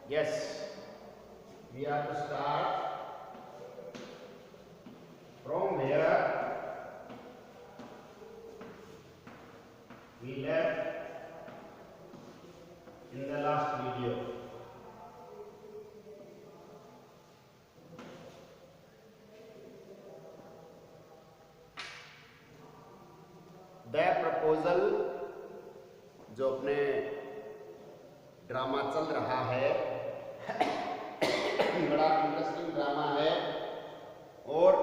Yes, we have to start from where we left in the last video. The proposal जो अपने drama चल रहा है बड़ा इंटरेस्टिंग ड्रामा है और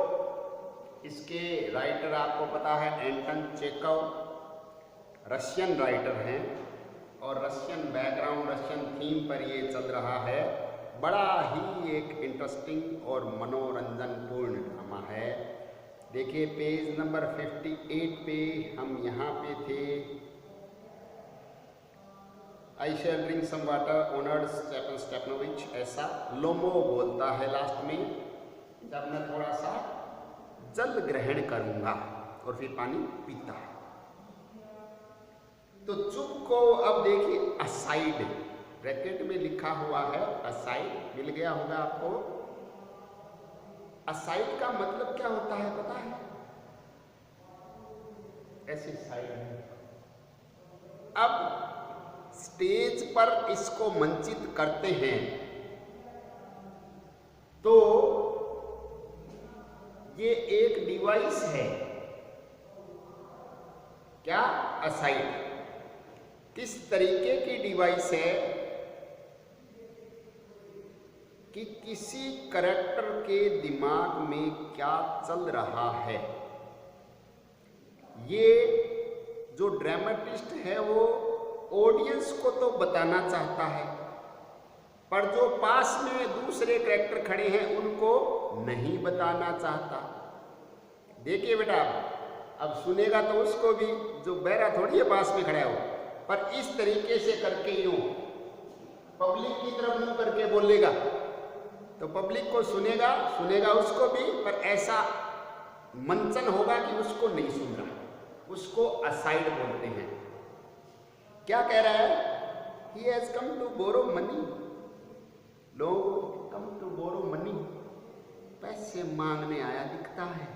इसके राइटर आपको पता है एंटन चेखव, रशियन राइटर हैं और रशियन बैकग्राउंड, रशियन थीम पर ये चल रहा है। बड़ा ही एक इंटरेस्टिंग और मनोरंजनपूर्ण ड्रामा है। देखिए पेज नंबर 58 पे हम यहाँ पे थे। I shall drink some water honoured Stefan Stepanovich, ऐसा लोमो बोलता है लास्ट में, जब मैं थोड़ा सा जल ग्रहण करूंगा और फिर पानी पीता है। तो चुप को अब देखिए असाइड ब्रैकेट में लिखा हुआ है, असाइड मिल गया होगा आपको। असाइड का मतलब क्या होता है पता है? ऐसे साइड है। अब स्टेज पर इसको मंचित करते हैं तो ये एक डिवाइस है। क्या? असाइड। किस तरीके की डिवाइस है कि किसी कैरेक्टर के दिमाग में क्या चल रहा है, ये जो ड्रामेटिस्ट है वो ऑडियंस को तो बताना चाहता है, पर जो पास में दूसरे कैरेक्टर खड़े हैं उनको नहीं बताना चाहता। देखिए बेटा, अब सुनेगा तो उसको भी, जो बहरा थोड़ी है पास में खड़ा हो, पर इस तरीके से करके यूं पब्लिक की तरफ मुंह करके बोलेगा तो पब्लिक को सुनेगा उसको भी, पर ऐसा मंचन होगा कि उसको नहीं सुन रहा। उसको असाइड बोलते हैं। क्या कह रहा है? He has come to borrow money. लोग come to borrow money, पैसे मांगने आया दिखता है,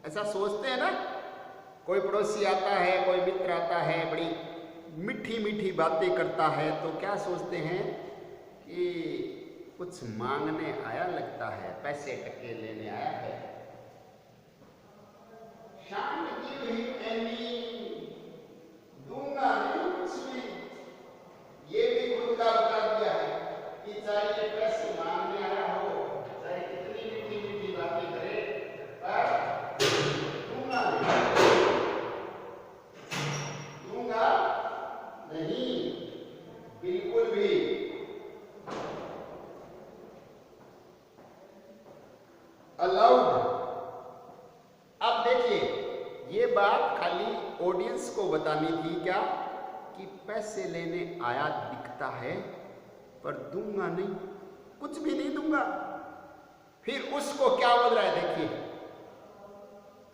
ऐसा सोचते हैं ना। कोई पड़ोसी आता है, कोई मित्र आता है, बड़ी मीठी मीठी बातें करता है, तो क्या सोचते हैं कि कुछ मांगने आया लगता है, पैसे टके लेने आया है। शाम दूंगा नहीं कुछ भी, ये भी खुद का बता दिया है कि चाहे पैसे मांगने आया हो, चाहे कितनी मीठी मीठी बातें करे, पर दूंगा नहीं, बिल्कुल भी। अलाउड। अब देखिए, ये बात खाली ऑडियंस को बतानी थी क्या, कि पैसे लेने आया दिखता है पर दूंगा नहीं, कुछ भी नहीं दूंगा। फिर उसको क्या बोल रहा है देखिए,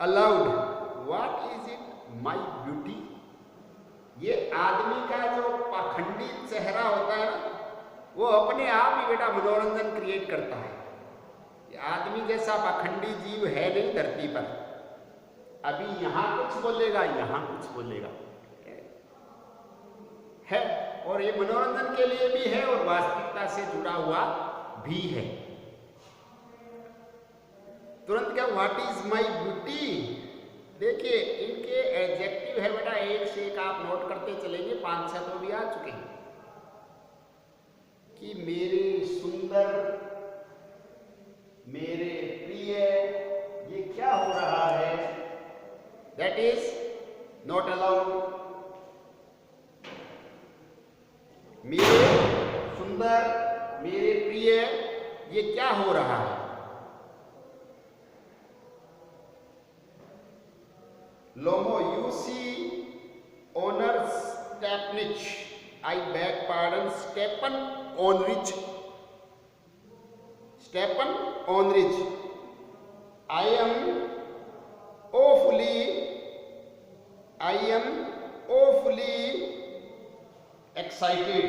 allowed what is it my beauty. ये आदमी का जो पाखंडी चेहरा होता है ना, वो अपने आप ही बेटा मनोरंजन क्रिएट करता है। ये आदमी जैसा पाखंडी जीव है नहीं धरती पर। अभी यहां कुछ बोलेगा, यहां कुछ बोलेगा है, और ये मनोरंजन के लिए भी है और वास्तविकता से जुड़ा हुआ भी है। तुरंत क्या, व्हाट इज माई ब्यूटी। देखिए इनके एडजेक्टिव है बेटा, एक से एक आप नोट करते चलेंगे, 5-6 तो भी आ चुके हैं कि मेरे सुंदर, मेरे प्रिय, ये क्या हो रहा है, दैट इज नॉट अलाउड। मेरे सुंदर, मेरे प्रिय, ये क्या हो रहा है। Lomov, you see honour Stepanich, I beg pardon, Stepan Honorich, Stepan Honorich, I am awfully excited.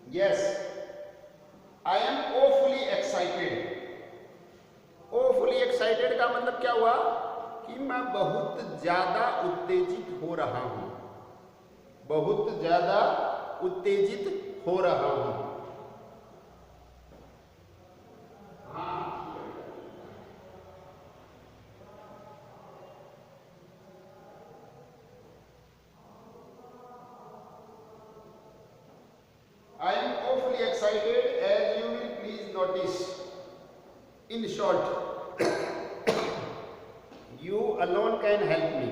Yes, I am awfully excited। awfully excited का मतलब क्या हुआ कि मैं बहुत ज्यादा उत्तेजित हो रहा हूं, बहुत ज्यादा उत्तेजित हो रहा हूं। I am awfully excited, as you will please notice. In short, you alone can help me,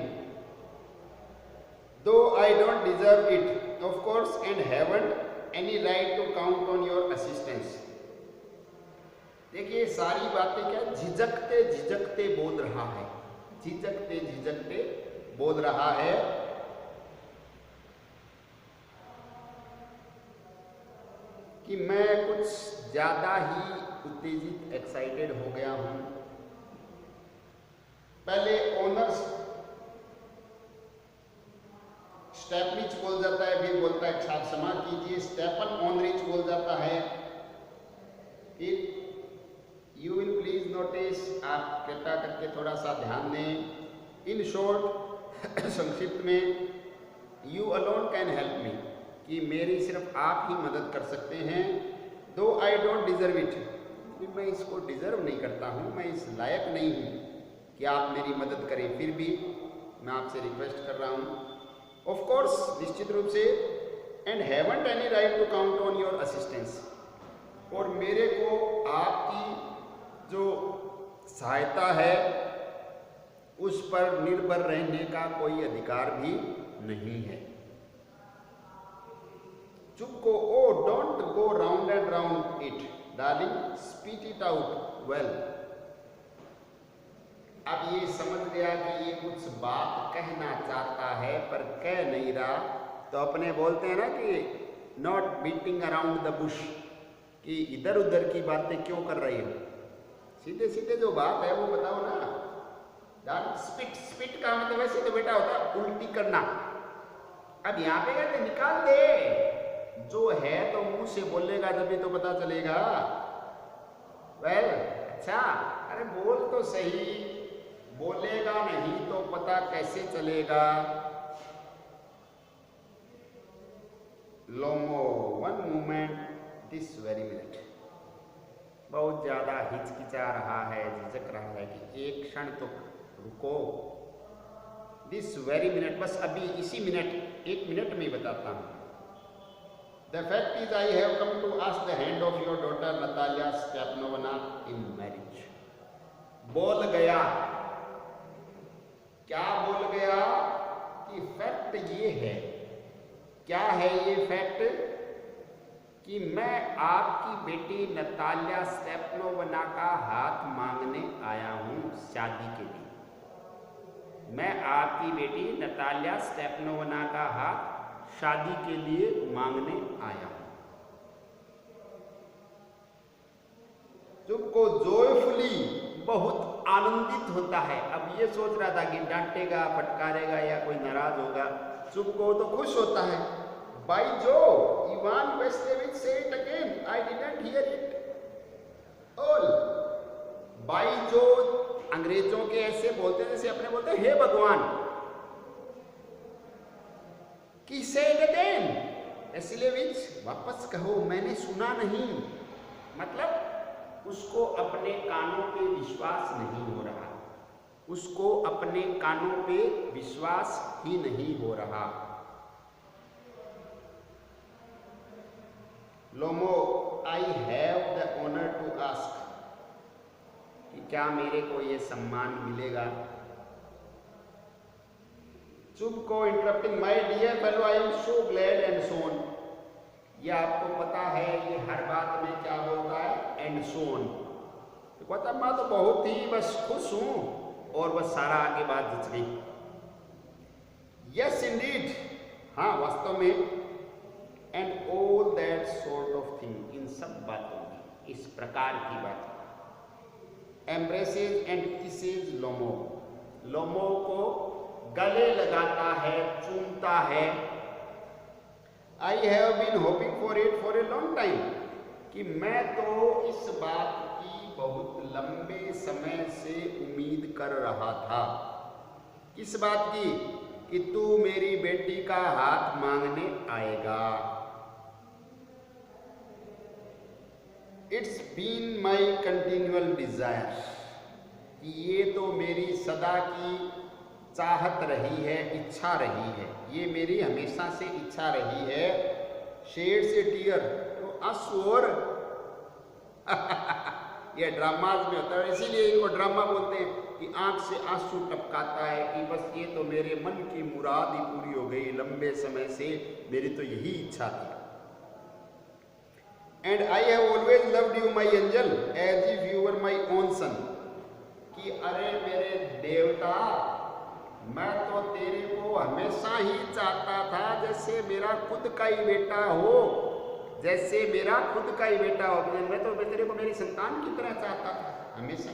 though I don't deserve it, of course, and haven't any right to count on your assistance. देखिए सारी बातें क्या झिझकते झिझकते बोल रहा है, झिझकते झिझकते बोल रहा है। कि मैं कुछ ज्यादा ही उत्तेजित एक्साइटेड हो गया हूं। पहले ओनर्स स्टेपनिच बोल जाता है, फिर बोलता है क्षमा क्षमा कीजिए, स्टेपन ऑनरिच बोल जाता है, फिर यू विल प्लीज नोटिस, आप कृपया करके थोड़ा सा ध्यान दें। इन शॉर्ट संक्षिप्त में, you alone can help me, कि मेरी सिर्फ आप ही मदद कर सकते हैं। दो आई डोंट डिजर्व इट, मैं इसको डिजर्व नहीं करता हूँ, मैं इस लायक नहीं हूँ कि आप मेरी मदद करें, फिर भी मैं आपसे रिक्वेस्ट कर रहा हूँ। ऑफ कोर्स, निश्चित रूप से, and haven't any right to count on your assistance, और मेरे को आपकी जो सहायता है उस पर निर्भर रहने का कोई अधिकार भी नहीं है। चुप को, oh don't go round and round it darling, spit it out well. अब ये समझ गया कि ये कुछ बात कहना चाहता है पर कह नहीं रहा, तो अपने बोलते हैं ना कि not beating around the Bush, कि इधर उधर की बातें क्यों कर रही हो, सीधे सीधे जो बात है वो बताओ ना। डार्लिंग, स्पिट, स्पिट का मतलब वैसे तो बेटा होता है उल्टी करना। अब यहाँ पे कहते निकाल दे, जो है तो मुंह से बोलेगा तभी तो पता चलेगा। वेल, अच्छा, अरे बोल तो सही, बोलेगा नहीं तो पता कैसे चलेगा। Lomov, one moment, this very minute. बहुत ज्यादा हिचकिचा रहा है, झिझक रहा है कि एक क्षण तो रुको। दिस वेरी मिनट, बस अभी इसी मिनट, एक मिनट में बताता हूं। The fact is, I have come to ask the hand of your daughter Natalia Stepanovna in marriage. बोल गया, क्या बोल गया कि फैक्ट ये है, क्या है ये फैक्ट, कि मैं आपकी बेटी नतालिया स्टेपनोवना का हाथ मांगने आया हूं शादी के लिए। मैं आपकी बेटी नतालिया स्टेपनोवना का हाथ शादी के लिए मांगने आया हूं। तुमको जॉयफुली, बहुत आनंदित होता है। अब ये सोच रहा था कि डांटेगा, फटकारेगा या कोई नाराज होगा, चुप को तो खुश होता है। बाय जो, इवान वेस्टेविच say it again, I didn't hear it all. बाय जो अंग्रेजों के ऐसे बोलते जैसे अपने बोलते हैं हे भगवान, कि से इट अगेन, वेस्टेविच वापस कहो, मैंने सुना नहीं। मतलब उसको अपने कानों पे विश्वास नहीं हो रहा, उसको अपने कानों पे विश्वास ही नहीं हो रहा। Lomov, I have the honour to ask, कि क्या मेरे को ये सम्मान मिलेगा। चुप को interrupting, my dear fellow, I am so glad and so on. ये आपको पता है, ये हर बात में क्या बोलता है, एंड सोन। तो कहता मैं तो बहुत ही बस खुश हूं, और बस सारा आगे बात जिच गई। यस इंडीड, हाँ वास्तव में, and all that sort of thing, इन सब बातों में, इस प्रकार की बात। एम्ब्रेसेज एंड किसेज लोमो, लोमो को गले लगाता है, चूमता है। I have been hoping for it for a long time, कि मैं तो इस बात की बहुत लंबे समय से उम्मीद कर रहा था। किस बात की? कि तू मेरी बेटी का हाथ मांगने आएगा। It's been my continual desire, कि ये तो मेरी सदा की चाहत रही है, इच्छा रही है, ये मेरी हमेशा से इच्छा रही है। शेड से टीयर, तो आंसू और ये ड्रामाज में होता है, इसीलिए इनको ड्रामा बोलते हैं कि आंख से आंसू टपकाता है कि बस ये तो मेरे मन की मुराद ही पूरी हो गई, लंबे समय से मेरी तो यही इच्छा थी। And I have always loved you my angel as if you were my own son, कि अरे मेरे देवता, मैं तो तेरे को हमेशा ही चाहता था जैसे मेरा खुद का ही बेटा हो, जैसे मेरा खुद का ही बेटा हो। मैं तो तेरे को मेरी संतान की तरह चाहता था हमेशा।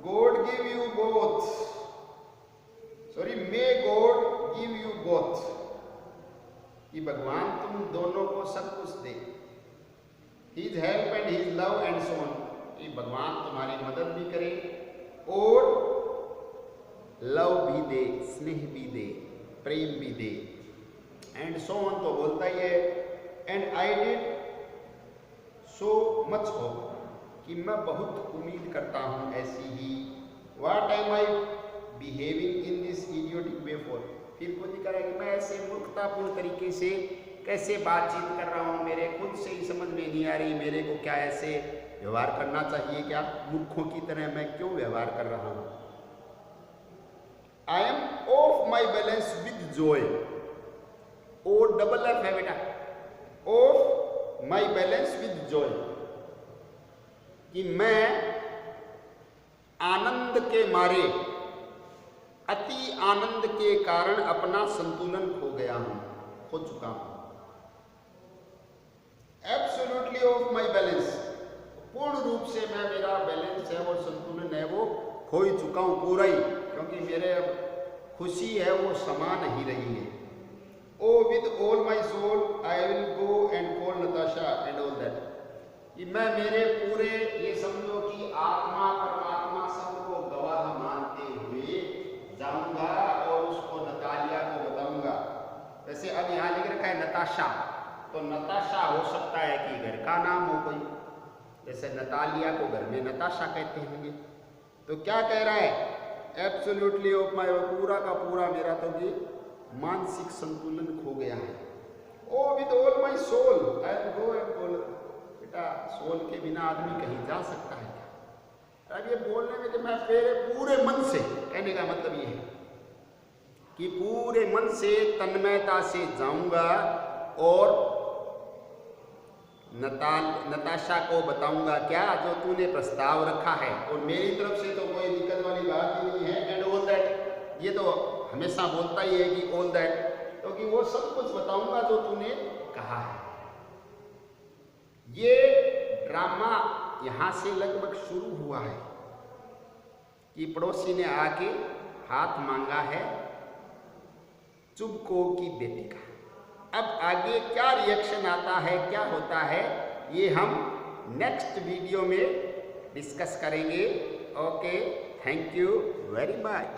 God give you both, sorry may God give you both, कि भगवान तुम दोनों को सब कुछ दे। His help and his love and so on, कि भगवान तुम्हारी मदद भी करे और लव भी दे, स्नेह भी दे, प्रेम भी दे, एंड सो ऑन तो बोलता ही है। And I did so much hope, कि मैं बहुत उम्मीद करता हूँ ऐसी ही। What am I behaving in this idiotic way for, फिर खुद ही कह रहा है कि मैं ऐसे मूर्खतापूर्ण तरीके से कैसे बातचीत कर रहा हूँ, मेरे खुद से ही समझ में नहीं आ रही मेरे को क्या ऐसे व्यवहार करना चाहिए, क्या मूर्खों की तरह मैं क्यों व्यवहार कर रहा हूँ। I am off my balance with joy, oh double F है बेटा, off my balance with joy, कि मैं आनंद के मारे, अति आनंद के कारण अपना संतुलन खो गया हूं, खो चुका हूं। एब्सोल्युटली ऑफ माई बैलेंस, पूर्ण रूप से मैं, मेरा बैलेंस है और संतुलन है वो खो ही चुका हूं पूरा ही, क्योंकि मेरे खुशी है वो समान ही रही है। Oh with all my soul I will go and call Natasha and all that, कि मैं मेरे पूरे, ये समझो कि आत्मा परमात्मा सबको गवाह मानते हुए जाऊंगा और उसको नतालिया को बताऊंगा। वैसे अब यहाँ लिख रखा है नताशा, तो नताशा हो सकता है कि घर का नाम हो कोई, जैसे नतालिया को घर में नताशा कहते होंगे। तो क्या कह रहा है? एब्सोल्युटली ऑफ माई, पूरा का पूरा मेरा तो ये मानसिक संतुलन खो गया है। Oh with all my soul I will go and call, बेटा सोल के बिना आदमी कहीं जा सकता है क्या? अब ये बोलने में कि मैं मेरे पूरे मन से, कहने का मतलब ये है कि पूरे मन से तन्मयता से जाऊंगा और नताशा को बताऊंगा क्या, जो तूने प्रस्ताव रखा है, और मेरी तरफ से तो कोई दिक्कत वाली बात ही नहीं है। एंड ऑल दैट, ये तो हमेशा बोलता ही है कि ऑल दैट, क्योंकि वो सब कुछ बताऊंगा जो तूने कहा है। ये ड्रामा यहां से लगभग शुरू हुआ है कि पड़ोसी ने आके हाथ मांगा है चुबको की बेटी का। अब आगे क्या रिएक्शन आता है, क्या होता है, ये हम नेक्स्ट वीडियो में डिस्कस करेंगे। Okay, thank you very much.